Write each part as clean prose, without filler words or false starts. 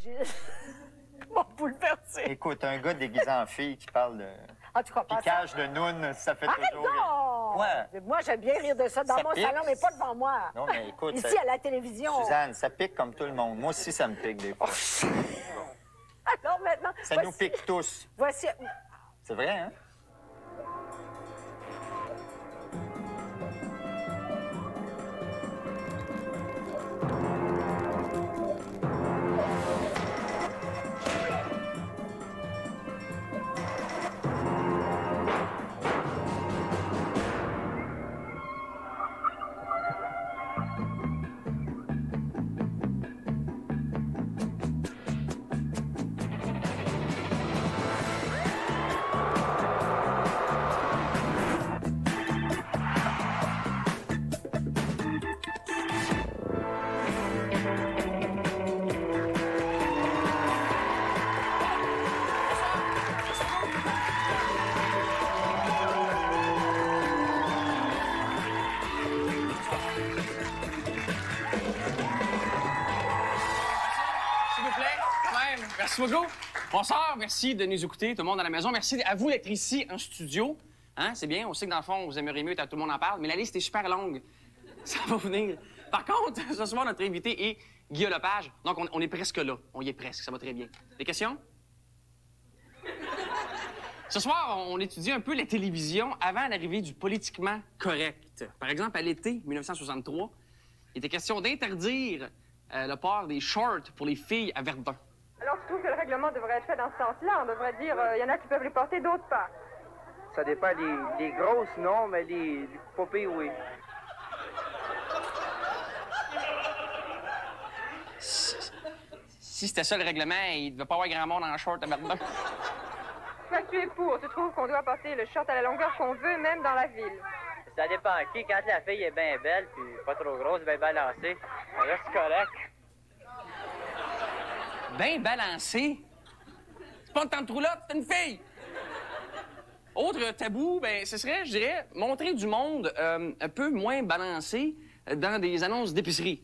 Gilles. Mon bouleversé. Écoute, un gars déguisé en fille qui parle de En tout cas, pas ça. piquage de noun, ça fait Arrête toujours... donc! Quoi? Moi, j'aime bien rire de ça dans Ça mon pique. salon, mais pas devant moi. Non, mais écoute... Ici, ça- à la télévision. Suzanne, ça pique comme tout le monde. Moi aussi, ça me pique des fois. Alors maintenant, Ça nous pique tous. Voici... C'est vrai, hein? S'il vous plaît, quand même. Merci beaucoup. Bonsoir, merci de nous écouter, tout le monde à la maison. Merci à vous d'être ici en studio. Hein, c'est bien, on sait que dans le fond, vous aimeriez mieux que tout le monde en parle, mais la liste est super longue. Ça va venir. Par contre, ce soir, notre invité est Guillaume Lepage. Donc, on est presque là. On y est presque, ça va très bien. Des questions? Ce soir, on étudie un peu la télévision avant l'arrivée du politiquement correct. Par exemple, à l'été 1963, il était question d'interdire le port des shorts pour les filles à Verdun. Alors, je trouve que le règlement devrait être fait dans ce sens-là. On devrait dire, il y en a qui peuvent les porter, d'autres pas. Ça dépend des grosses, non, mais des poupées, oui. Si c'était ça le règlement, il devait pas avoir grand monde en short à Verdun. Toi, tu es pour. Tu trouves qu'on doit porter le short à la longueur qu'on veut, même dans la ville. Ça dépend qui. Quand la fille est bien belle, puis pas trop grosse, bien balancée, ça reste correct. Ben balancé. C'est pas une tante roulotte, c'est une fille. Autre tabou, ben ce serait, je dirais, montrer du monde un peu moins balancé dans des annonces d'épicerie.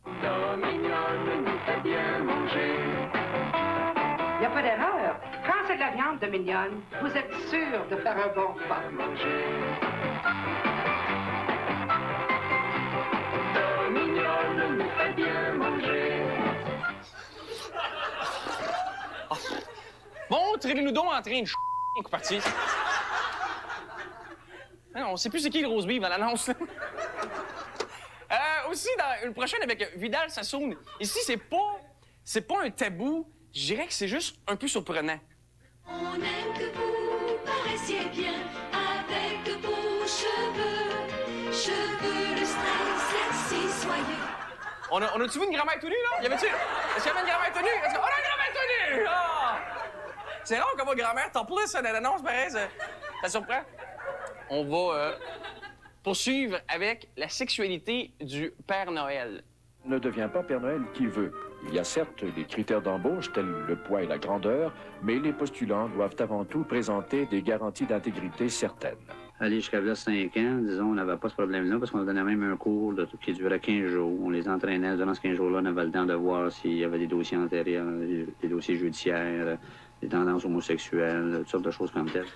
Mignonne nous fait bien manger. Il n'y a pas d'erreur. Quand c'est de la viande de mignonne, vous êtes sûr de faire un bon repas. Mignonne nous fait bien manger. Montrez-nous donc en train de coup parti. Non, on sait plus c'est qui le rose beef dans l'annonce. Là. Aussi, dans une prochaine avec Vidal Sassoon. Ici, c'est pas un tabou. Je dirais que c'est juste un peu surprenant. On aime que vous paraissiez bien avec de beaux cheveux. Cheveux de stress, sexy, soyeux. On a-tu vu une grand-mère tout nue, là? Est-ce qu'il y avait une grand-mère tout nue? On a une grand-mère tout nue! Ah! C'est rare qu'on voit grand-mère topless dans l'annonce, pareil. Ça surprend? On va poursuivre avec la sexualité du Père Noël. Ne devient pas Père Noël qui veut. Il y a certes des critères d'embauche tels le poids et la grandeur, mais les postulants doivent avant tout présenter des garanties d'intégrité certaines. Aller jusqu'à là 5 ans, disons, on n'avait pas ce problème-là parce qu'on donnait même un cours qui durait 15 jours. On les entraînait durant ces 15 jours-là, on avait le temps de voir s'il y avait des dossiers antérieurs, des dossiers judiciaires, des tendances homosexuelles, toutes sortes de choses comme telles.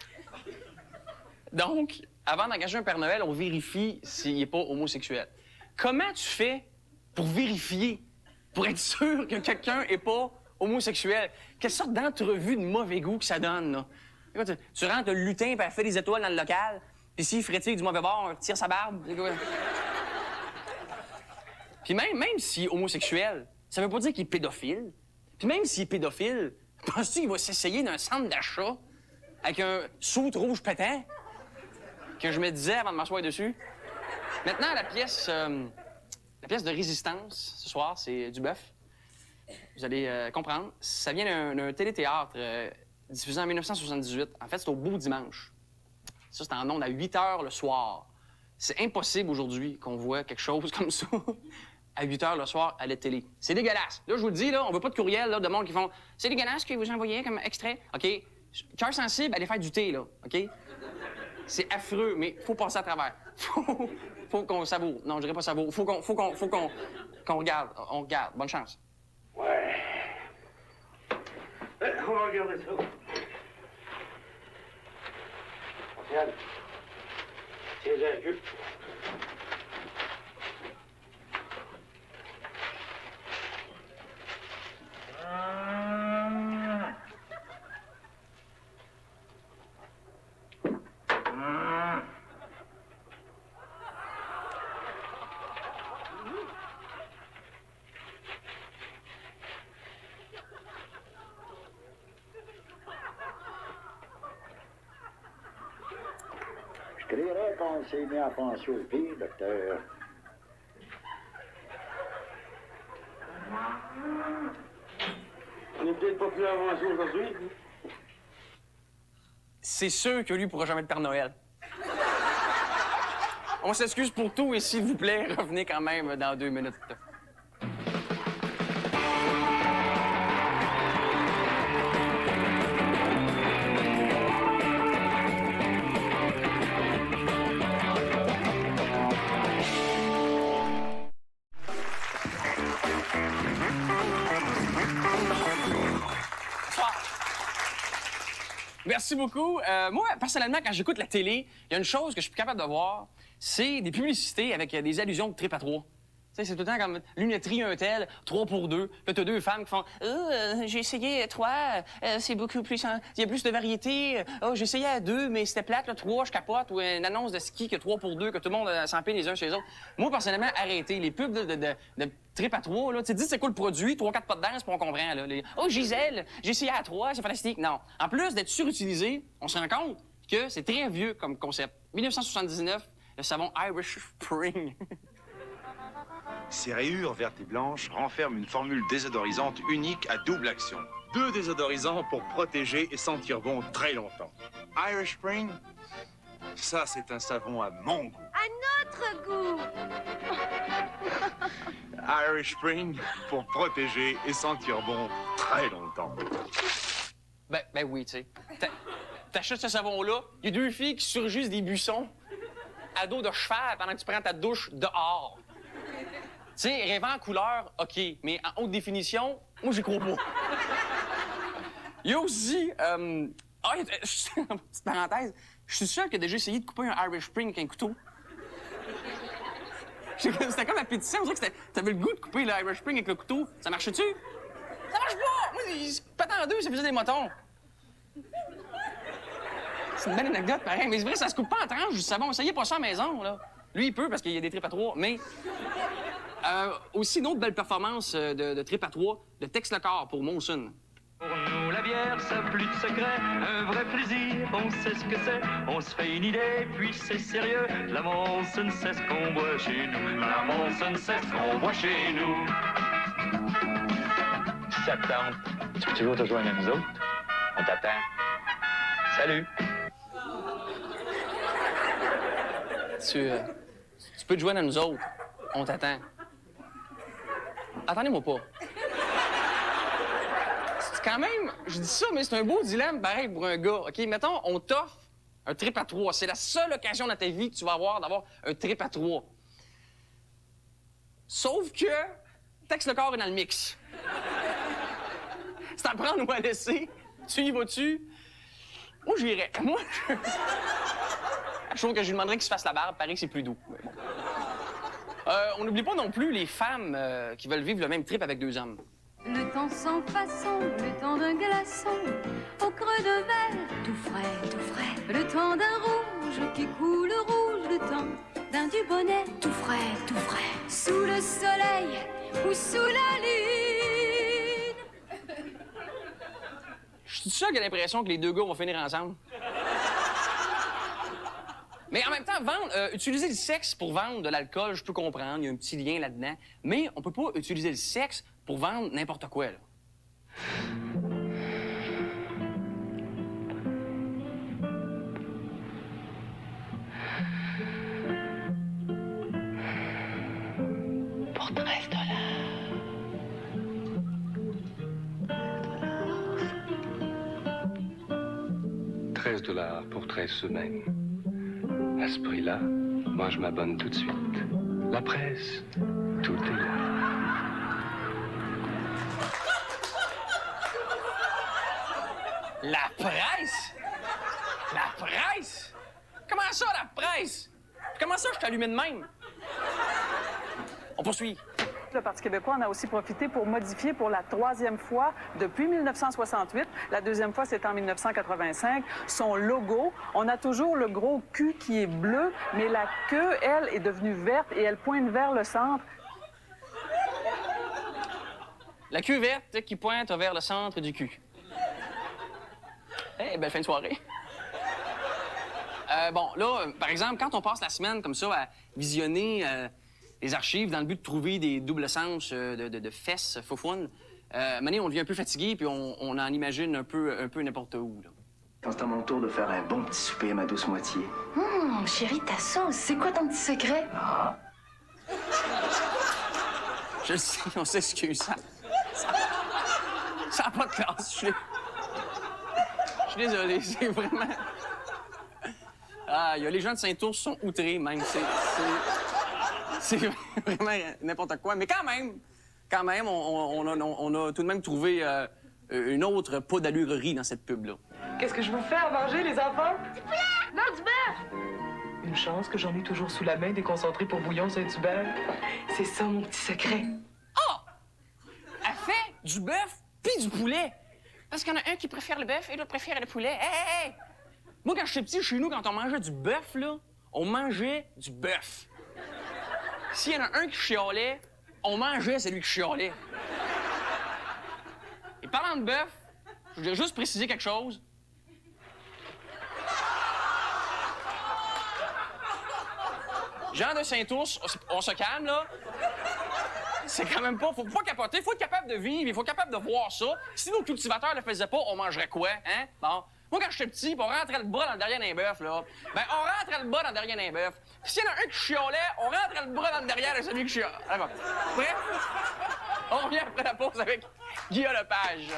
Donc, avant d'engager un Père Noël, on vérifie s'il n'est pas homosexuel. Comment tu fais pour vérifier, pour être sûr que quelqu'un n'est pas homosexuel? Quelle sorte d'entrevue de mauvais goût que ça donne, là? Écoute, tu rentres le lutin et elle fait des étoiles dans le local, puis s'il frétille du mauvais bord, tire sa barbe. Puis même s'il est homosexuel, ça veut pas dire qu'il est pédophile. Puis même s'il est pédophile, penses-tu qu'il va s'essayer d'un centre d'achat avec un soute rouge pétant que je me disais avant de m'asseoir dessus? Maintenant, la pièce de résistance, ce soir, c'est du bœuf. Vous allez comprendre. Ça vient d'un téléthéâtre diffusé en 1978. En fait, c'est au Beau Dimanche. Ça, c'est en ondes à 8 h le soir. C'est impossible aujourd'hui qu'on voit quelque chose comme ça à 8 h le soir à la télé. C'est dégueulasse. Là, je vous le dis, là, on veut pas de courriel là, de monde qui font « C'est dégueulasse ce que vous envoyez comme extrait. » OK? Cœur sensible, allez faire du thé, là. OK? C'est affreux, mais faut passer à travers. Faut qu'on savoure. Non, je dirais pas savoure. Faut qu'on regarde. On regarde. Bonne chance. Ouais. On va regarder ça. Regarde. Tiens la queue. Je crierais qu'on s'est mis à penser au pire, docteur. On n'est peut-être pas plus avancé aujourd'hui. C'est sûr que lui pourra jamais être Père Noël. On s'excuse pour tout et s'il vous plaît, revenez quand même dans 2 minutes. Merci beaucoup. Moi, personnellement, quand j'écoute la télé, il y a une chose que je suis plus capable de voir, c'est des publicités avec des allusions de trip à trois. Tu sais, c'est tout le temps comme lunetterie un tel, 3 pour 2. Là, t'as 2 femmes qui font j'ai essayé 3, c'est beaucoup plus. Il y a plus de variété. J'ai essayé à 2, mais c'était plate, là, 3, je capote. Ou une annonce de ski que 3 pour 2, que tout le monde s'empile les uns chez les autres. Moi, personnellement, arrêtez. Les pubs de trip à 3, là, tu dis c'est quoi le produit, 3-4 pas de danse, puis on comprend. Là. Gisèle, j'ai essayé à 3, c'est fantastique. Non. En plus d'être surutilisé, on se rend compte que c'est très vieux comme concept. 1979, le savon Irish Spring. Ces rayures vertes et blanches renferment une formule désodorisante unique à double action. 2 désodorisants pour protéger et sentir bon très longtemps. Irish Spring, ça c'est un savon à mon goût. À notre goût. Irish Spring pour protéger et sentir bon très longtemps. Ben oui, tu sais. T'achètes ce savon-là, il y a 2 filles qui surgissent des buissons à dos de cheval pendant que tu prends ta douche dehors. Tu sais, rêvant en couleur, OK, mais en haute définition, moi, j'y crois pas. Il y a aussi... petite parenthèse, je suis sûr qu'il a déjà essayé de couper un Irish Spring avec un couteau. C'était comme appétissant, on dirait que t'avais le goût de couper l'Irish Spring avec le couteau. Ça marche-tu? Ça marche pas! Moi, il se pète en 2, ça faisait des motons. C'est une belle anecdote, pareil. Mais c'est vrai, ça se coupe pas en tranches du savon. Essayez pas ça à la maison, là. Lui, il peut, parce qu'il y a des tripes à 3, mais... aussi, une autre belle performance de trip à 3, de Tex le corps pour Monson. Pour nous, la bière, ça n'a plus de secret. Un vrai plaisir, on sait ce que c'est. On se fait une idée, puis c'est sérieux. La Monson, c'est ce qu'on boit chez nous. La Monson, c'est ce qu'on boit chez nous. Si ça te tente, tu peux toujours te joindre à nous autres. On t'attend. Salut! Tu peux te joindre à nous autres. On t'attend. Attendez-moi pas. C'est quand même... Je dis ça, mais c'est un beau dilemme, pareil, pour un gars. OK, mettons, on t'offre un trip à 3. C'est la seule occasion dans ta vie que tu vas avoir d'avoir un trip à 3. Sauf que Tex le corps est dans le mix. C'est à prendre ou à laisser. Tu y vas-tu? Moi, j'irais. Moi, je trouve que je lui demanderais qu'il se fasse la barbe. Paraît que c'est plus doux. Mais bon. On n'oublie pas non plus les femmes qui veulent vivre le même trip avec 2 hommes. Le temps sans façon, le temps d'un glaçon, au creux d'un verre, tout frais, tout frais. Le temps d'un rouge qui coule rouge, le temps d'un du bonnet, tout frais, tout frais. Sous le soleil ou sous la lune. Je suis sûr qu'il y a l'impression que les 2 gars vont finir ensemble. Mais en même temps, utiliser le sexe pour vendre de l'alcool, je peux comprendre, il y a un petit lien là-dedans. Mais on peut pas utiliser le sexe pour vendre n'importe quoi, là. Pour 13 $13 pour 13 semaines. À ce prix-là, moi, je m'abonne tout de suite. La presse, tout est là. La presse? La presse? Comment ça, la presse? Comment ça, je t'allumais de même? On poursuit. Le Parti québécois en a aussi profité pour modifier pour la 3e fois depuis 1968. La 2e fois, c'est en 1985. Son logo, on a toujours le gros cul qui est bleu, mais la queue, elle, est devenue verte et elle pointe vers le centre. La queue verte qui pointe vers le centre du cul. Hey, belle fin de soirée. Bon, là, par exemple, quand on passe la semaine comme ça à visionner les archives dans le but de trouver des doubles sens de fesses faufounes, Mané, on devient un peu fatigué puis on en imagine un peu n'importe où, là. Quand c'est à mon tour de faire un bon petit souper à ma douce moitié. Chérie, ta sauce, c'est quoi ton petit secret? Ah. Je le sais, on s'excuse. Ça n'a pas de classe. Je suis désolé, c'est vraiment... Ah, les gens de Saint-Ours sont outrés, même. C'est vraiment n'importe quoi. Mais quand même, on a tout de même trouvé une autre pas d'allurerie dans cette pub-là. Qu'est-ce que je vous fais à manger, les enfants? Du poulet! Non, du bœuf! Une chance que j'en ai toujours sous la main déconcentré pour bouillon Saint-Hubert. C'est ça, mon petit secret. Ah! Elle fait du bœuf puis du poulet. Parce qu'il y en a un qui préfère le bœuf et l'autre préfère le poulet. Hey! Moi, quand j'étais petit, chez nous, quand on mangeait du bœuf, là, on mangeait du bœuf. S'il y en a un qui chialait, on mangeait celui qui chialait. Et parlant de bœuf, je voulais juste préciser quelque chose. Jean de Saint-Ours, on se calme, là. C'est quand même pas... Faut pas capoter, faut être capable de vivre, il faut être capable de voir ça. Si nos cultivateurs le faisaient pas, on mangerait quoi, hein? Bon. Moi, quand j'étais petit, on rentrait le bras dans le derrière d'un bœuf, là. Ben, on rentrait le bras dans le derrière d'un bœuf. Puis s'il y en a un qui chiolait, on rentrait le bras dans le derrière de celui qui chiolait. Allez, bon. Prêt? On revient après la pause avec Guillaume Lepage.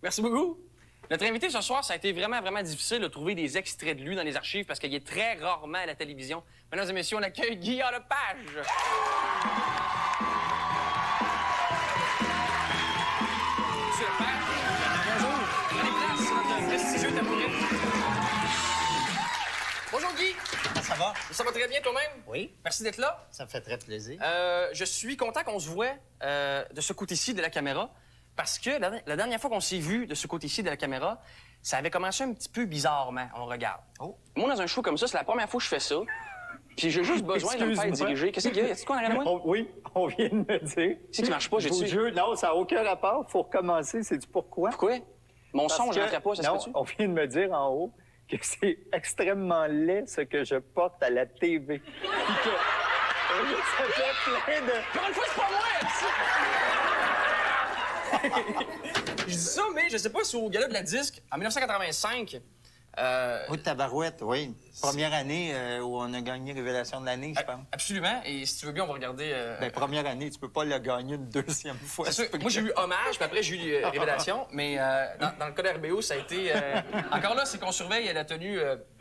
Merci beaucoup. Notre invité ce soir, ça a été vraiment difficile de trouver des extraits de lui dans les archives parce qu'il est très rarement à la télévision. Mesdames et messieurs, on accueille Guillaume Lepage. Monsieur Lepage, bonjour. Prenez place sur notre prestigieux tabouret. Bonjour Guy. Ça va? Ça va très bien toi-même? Oui. Merci d'être là. Ça me fait très plaisir. Je suis content qu'on se voit de ce côté-ci de la caméra. Parce que la dernière fois qu'on s'est vu de ce côté-ci de la caméra, ça avait commencé un petit peu bizarrement. On regarde. Oh. Moi, dans un show comme ça, c'est la première fois que je fais ça. Puis j'ai juste besoin de me faire diriger. Qu'est-ce qu'il y a? Est-ce qu'on a rien à moi? Oui, on vient de me dire. C'est qui marche pas, j'ai-tu? Non, ça n'a aucun rapport. Faut recommencer. Sais-tu pourquoi? Pourquoi? Mon son, je n'entrais pas, ça se Non, peut-tu? on vient de me dire en haut que c'est extrêmement laid ce que je porte à la TV. Puis que ça fait plein de... Encore une fois, c'est pas moi! Je dis ça, mais je sais pas si au gala de la disque, en 1985... Oui, tabarouette, oui. Première année où on a gagné Révélation de l'année, je pense. Absolument. Et si tu veux bien, on va regarder... Bien, première année, tu peux pas le gagner une deuxième fois. C'est sûr. Moi, j'ai eu Hommage, puis après, j'ai eu Révélation. Mais dans le cas d'RBO, ça a été... Encore là, c'est qu'on surveille la tenue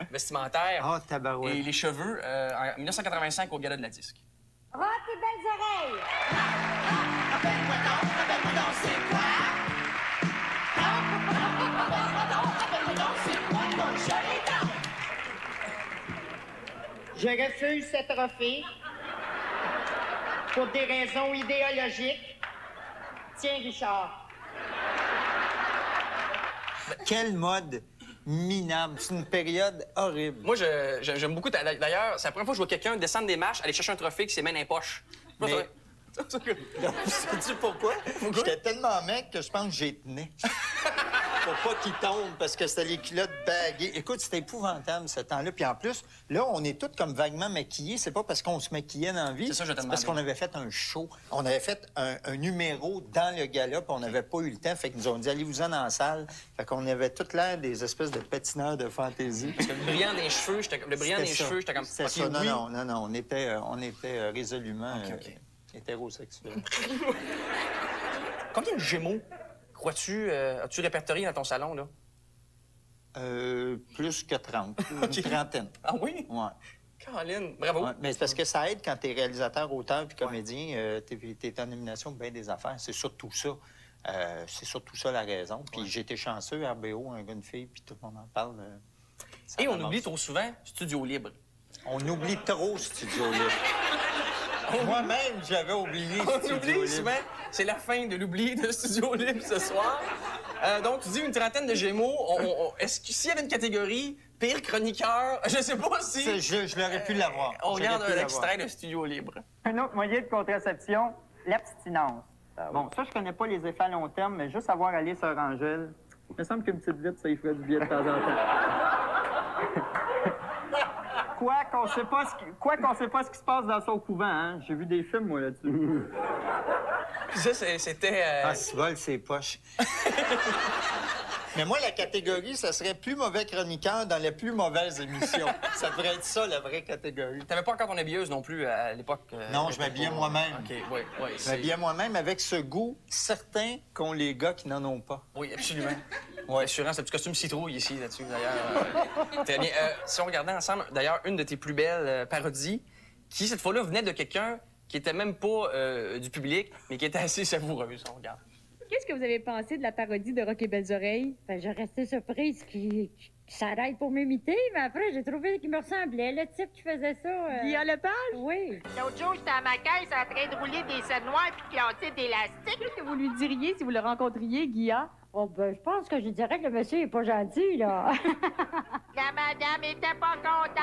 vestimentaire tabarouette. et les cheveux en 1985 au gala de la disque. Rends tes belles oreilles! Je refuse ce trophée pour des raisons idéologiques. Tiens, Richard. Quel mode minable. C'est une période horrible. Moi, j'aime beaucoup... D'ailleurs, c'est la première fois que je vois quelqu'un descendre des marches, aller chercher un trophée qui s'est mis dans les poches. Mais... Sais-tu pourquoi? J'étais tellement mec que je pense que j'ai tenu. Pour pas qu'il tombe, parce que c'était les culottes baguées. Écoute, c'était épouvantable, ce temps-là. Puis en plus, là, on est tous comme vaguement maquillés. C'est pas parce qu'on se maquillait dans la vie. C'est ça, je te C'est parce qu'on avait fait un show. On avait fait un numéro dans le gala, puis on n'avait pas eu le temps. Fait qu'ils nous ont dit, allez-vous-en dans la salle. Fait qu'on avait toute l'air des espèces de patineurs de fantaisie. Parce que le brillant des cheveux, j'étais comme... C'était ça. Non, on était résolument hétérosexuels. Combien de Gémeaux Crois-tu, as-tu répertorié dans ton salon, là? Plus que 30. Une trentaine. Ah oui? Ouais. Caroline, bravo. Ouais, mais c'est parce que ça aide quand t'es réalisateur, auteur puis comédien. T'es en nomination de bien des affaires. C'est surtout ça. C'est surtout ça la raison. Puis j'ai été chanceux, RBO, un gars, une fille, puis tout le monde en parle. Et on oublie trop souvent Studio Libre. On oublie trop Studio Libre. Moi-même, j'avais oublié On Studio oublie Libre. souvent. C'est la fin de l'oubli de Studio Libre ce soir. Donc, tu dis une trentaine de Gémeaux. Est-ce que s'il y avait une catégorie pire chroniqueur, je sais pas si... Je l'aurais pu l'avoir. On J'aurais regarde pu un l'avoir. extrait de Studio Libre. Un autre moyen de contraception, l'abstinence. Bon, ça, je connais pas les effets à long terme, mais juste avoir allé sur Angèle, il me semble qu'une petite vite, ça y ferait du bien de temps en temps. Quoi qu'on sait pas ce qui se passe dans son couvent, hein. J'ai vu des films, moi, là-dessus. Ça, c'était... Ah, c'est vol, c'est poche. Mais moi, la catégorie, ça serait plus mauvais chroniqueur dans les plus mauvaises émissions. Ça devrait être ça, la vraie catégorie. T'avais pas encore ton habilleuse non plus à l'époque? Non, je m'habillais moi-même. OK, oui, oui. Je m'habillais moi-même avec ce goût certain qu'ont les gars qui n'en ont pas. Oui, absolument. Oui, assurant, ce petit costume citrouille ici, là-dessus, d'ailleurs. Très bien. Si on regardait ensemble, d'ailleurs, une de tes plus belles parodies, qui, cette fois-là, venait de quelqu'un qui était même pas du public, mais qui était assez savoureuse. On regarde. Qu'est-ce que vous avez pensé de la parodie de Rock et Belles Oreilles? Ben, j'ai resté surprise qu'il s'arrête pour m'imiter, mais après, j'ai trouvé qu'il me ressemblait. Le type qui faisait ça... Guillaume Lepage? Oui. L'autre jour, j'étais à ma caisse en train de rouler des scènes noires puis de casser des élastiques. Qu'est-ce que vous lui diriez si vous le rencontriez, Guilla? Oh, ben, je pense que je dirais que le monsieur est pas gentil, là. La madame était pas contente.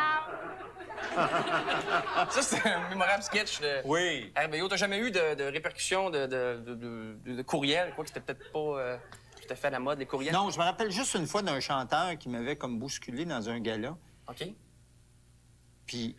Ça, c'est un mémorable sketch de Oui. RBO. T'as jamais eu de répercussions de courriels? Quoi que c'était peut-être pas tout à fait à la mode, les courriels? Non, je me rappelle juste une fois d'un chanteur qui m'avait comme bousculé dans un gala. OK. Puis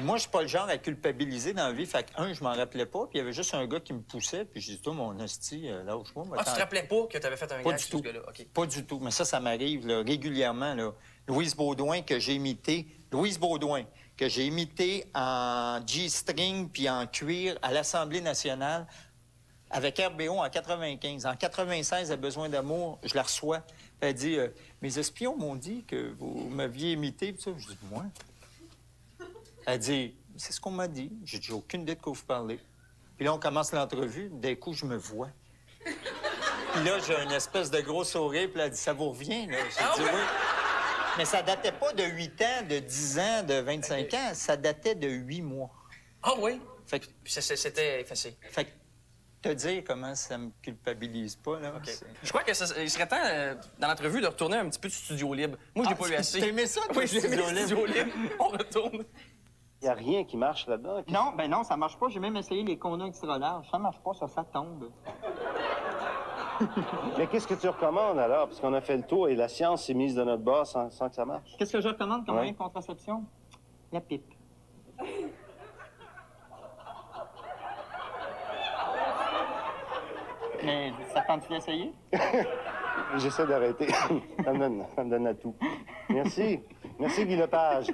moi, je suis pas le genre à culpabiliser dans la vie. Fait que, je m'en rappelais pas. Puis il y avait juste un gars qui me poussait. Puis j'ai dit, toi, mon hostie, lâche-moi. Ah, tu te rappelais pas que t'avais fait un gag du sur tout. ce gars-là? OK. Pas du tout. Mais ça m'arrive là, régulièrement. Là. Louise Baudouin, que j'ai imité. Louise Baudouin, que j'ai imité en G-string puis en cuir à l'Assemblée nationale avec RBO en 95. En 96, elle a besoin d'amour. Je la reçois. Puis elle dit, mes espions m'ont dit que vous m'aviez imité. Puis ça, je dis, moi. Elle dit, c'est ce qu'on m'a dit. J'ai dit, aucune idée de quoi vous parlez. Puis là, on commence l'entrevue. D'un coup, je me vois. Puis là, j'ai une espèce de gros sourire. Puis elle dit, ça vous revient, là? J'ai dit, oui. Mais ça datait pas de 8 ans, de 10 ans, de 25 ans. Ça datait de 8 mois. Ah oui? Fait que, Puis c'était effacé. fait que te dire comment ça me culpabilise pas, là. OK. Je crois qu'il serait temps, dans l'entrevue, de retourner un petit peu de Studio Libre. Moi, je l'ai pas eu assez. T'as aimé ça, toi, Oui, j'ai aimé Studio Studio Libre. On retourne. Il n'y a rien qui marche là-dedans. Non, ben non, ça marche pas. J'ai même essayé les condoms extra larges. Ça marche pas, ça tombe. Mais qu'est-ce que tu recommandes alors? Parce qu'on a fait le tour et la science s'est mise de notre bord sans que ça marche. Qu'est-ce que je recommande comme Ouais. moyen de contraception? La pipe. Mais ça tente-tu d'essayer? J'essaie d'arrêter. Ça me donne à tout. Merci. Merci, Guy Lepage.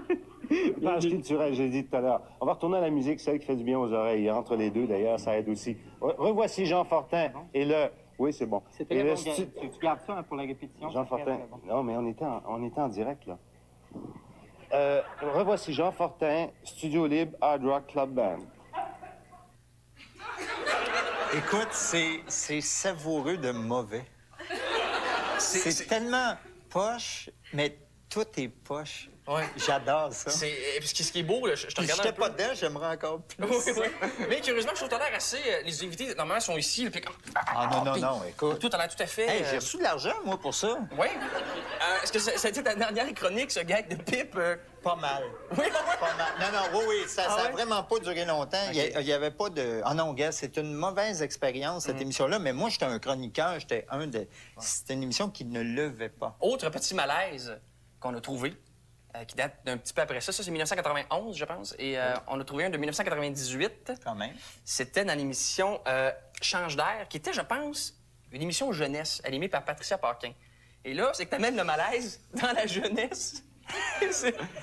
Page culturelle, j'ai dit tout à l'heure. On va retourner à la musique, celle qui fait du bien aux oreilles. Entre les deux, d'ailleurs, ça aide aussi. Revoici Jean Fortin et le... Oui, c'est bon. C'est Et très le bon. Tu gardes ça hein, pour la répétition. Jean c'est très, Fortin. très bon. Non, mais on était en direct, là. Revoici Jean Fortin, Studio Libre, Hard Rock Club Band. Écoute, c'est savoureux de mauvais. C'est tellement poche, mais tout est poche. Ouais. J'adore ça. Puis ce qui est beau, là, je te Puis regarde si un peu. j'étais pas dedans, j'aimerais encore plus. Oui, oui. Mais curieusement, je trouve que t'as l'air assez... les invités, normalement, sont ici, puis comme... Ah non, puis écoute. Tout a l'air tout à fait... Hey, j'ai reçu de l'argent, moi, pour ça. Oui. Est-ce que ça a été ta dernière chronique, ce gag de pipe? Pas mal. Oui, Pas mal. Non, oui, ça Ah a ouais? vraiment pas duré longtemps. OK. Il y avait pas de... Ah non, gars, c'est une mauvaise expérience, cette émission-là. Mais moi, j'étais un chroniqueur, C'était une émission qui ne levait pas. Autre petit malaise qu'on a trouvé, qui date d'un petit peu après ça. Ça, c'est 1991, je pense. Et on a trouvé un de 1998. Quand même. C'était dans l'émission Change d'air, qui était, je pense, une émission jeunesse, animée par Patricia Paquin. Et là, c'est que t'amènes le malaise dans la jeunesse.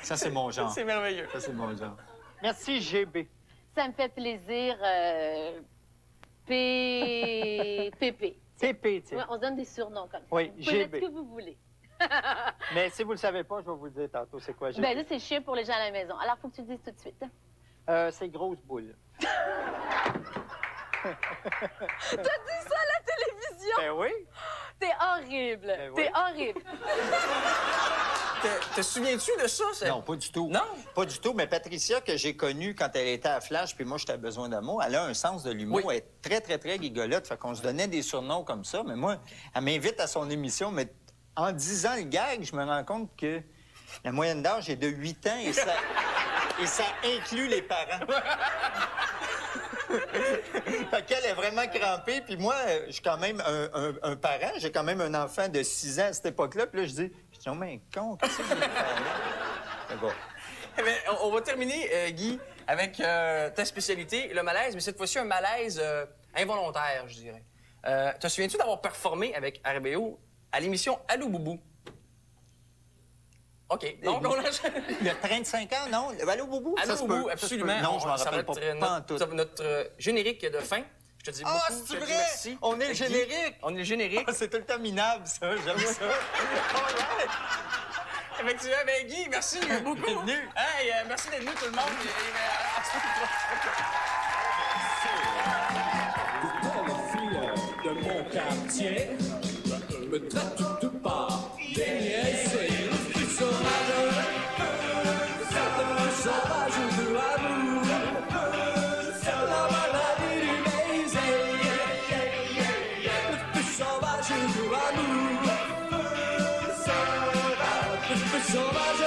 Ça, c'est mon genre. C'est merveilleux. Ça, c'est mon genre. Merci, GB. Ça me fait plaisir. PP. TP, tu sais. Ouais, on se donne des surnoms comme ça. Oui, Vous pouvez mettre GB. ce que vous voulez. Mais si vous le savez pas, je vais vous le dire tantôt. C'est quoi, GB? Ben là, c'est chien pour les gens à la maison. Alors, faut que tu le dises tout de suite. C'est grosse boule. T'as dit ça à la télévision? Ben oui. T'es horrible. Ben oui. T'es horrible. Te souviens-tu de ça? Non, pas du tout. Non? Pas du tout. Mais Patricia, que j'ai connue quand elle était à Flash, puis moi, j'étais à Besoin d'amour, elle a un sens de l'humour. Oui. Elle est très, très, très rigolote. Fait qu'on se donnait des surnoms comme ça. Mais moi, elle m'invite à son émission. Mais en disant le gag, je me rends compte que la moyenne d'âge est de 8 ans et ça inclut les parents. Fait qu'elle est vraiment crampée. Puis moi, je suis quand même un parent. J'ai quand même un enfant de 6 ans à cette époque-là. Puis là, je dis, oh, mais con, qu'est-ce que je vais faire là? Mais bon. Eh bien, on va terminer, Guy, avec ta spécialité, le malaise, mais cette fois-ci un malaise involontaire, je dirais. Te souviens-tu d'avoir performé avec RBO à l'émission Allô Boubou? OK. Donc, on a... Il y a 35 ans, non? Allô, Boubou? Allô Ça se Boubou, peut. absolument. Non, je m'en Ça va rappelle être pas en tout. notre générique de fin. Je te dis beaucoup. Ah, c'est vrai? On est le générique! On est le générique. Ah, c'est tout le temps minable, ça. J'aime ça. Effectivement, ben Guy, merci beaucoup. Bienvenue. Hey, merci d'être venu, tout le monde. De mon quartier me traite de pas déniaisé. Le plus sauvage de l'amour, la maladie du baiser. Le plus sauvage de l'amour, le plus sauvage